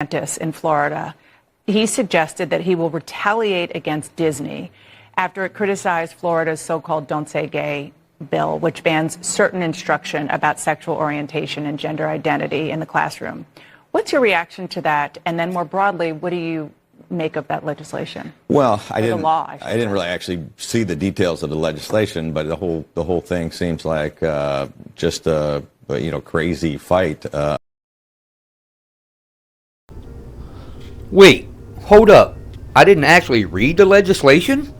DeSantis in Florida. He suggested that he will retaliate against Disney after it criticized Florida's so-called Don't Say Gay bill, which bans certain instruction about sexual orientation and gender identity in the classroom. What's your reaction to that? And then more broadly, what do you make of that legislation? Well, I didn't really actually see the details of the legislation, but the whole thing seems like just a crazy fight. Wait, hold up. I didn't actually read the legislation?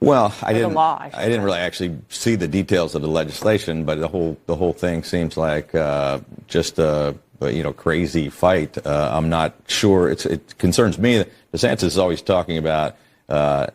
Well, I didn't really actually see the details of the legislation, but the whole thing seems like just a crazy fight. I'm not sure. It concerns me that DeSantis is always talking about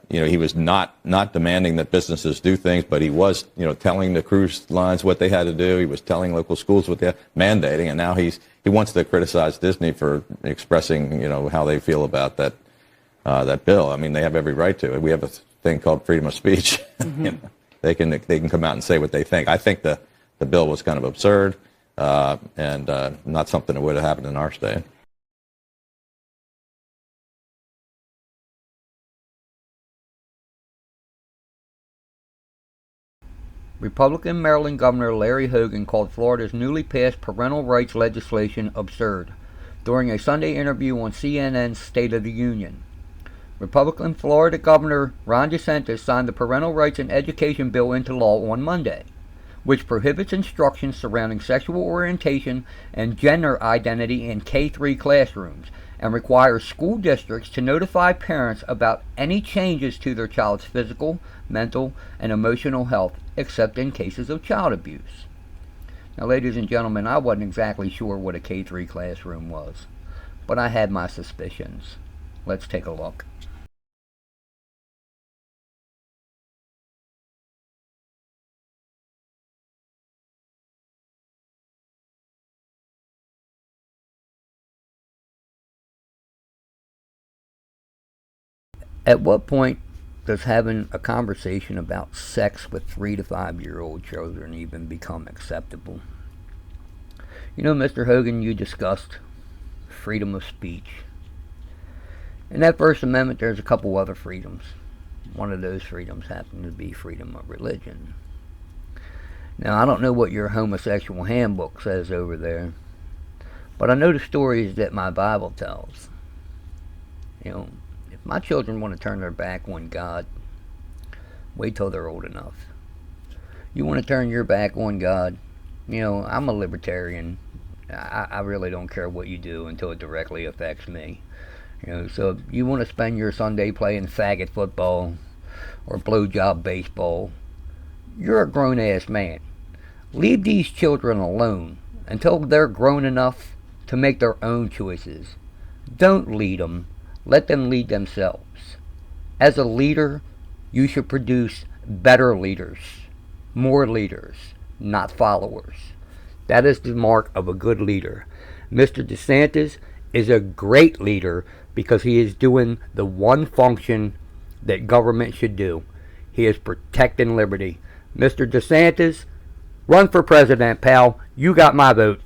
he was not demanding that businesses do things, but he was telling the cruise lines what they had to do. He was telling local schools what they're mandating, and now he wants to criticize Disney for expressing how they feel about that bill. I mean, they have every right to it. We have a thing called freedom of speech. Mm-hmm. They can come out and say what they think. I think the bill was kind of absurd and not something that would have happened in our state. Republican Maryland Governor Larry Hogan called Florida's newly passed parental rights legislation absurd during a Sunday interview on CNN's State of the Union. Republican Florida Governor Ron DeSantis signed the Parental Rights and Education Bill into law on Monday, which prohibits instruction surrounding sexual orientation and gender identity in K-3 classrooms and requires school districts to notify parents about any changes to their child's physical, mental, and emotional health, except in cases of child abuse. Now, ladies and gentlemen, I wasn't exactly sure what a K-3 classroom was, but I had my suspicions. Let's take a look. At what point does having a conversation about sex with 3 to 5 year old children even become acceptable? Mr. Hogan, you discussed freedom of speech. In that First Amendment, there's a couple other freedoms. One of those freedoms happens to be freedom of religion. Now, I don't know what your homosexual handbook says over there, but I know the stories that my Bible tells. If my children want to turn their back on God, wait till they're old enough. You want to turn your back on God? I'm a libertarian. I really don't care what you do until it directly affects me. So if you want to spend your Sunday playing faggot football or blowjob baseball, you're a grown-ass man. Leave these children alone until they're grown enough to make their own choices. Don't lead them. Let them lead themselves. As a leader, you should produce better leaders, more leaders, not followers. That is the mark of a good leader. Mr. DeSantis is a great leader because he is doing the one function that government should do. He is protecting liberty. Mr. DeSantis, run for president, pal. You got my vote.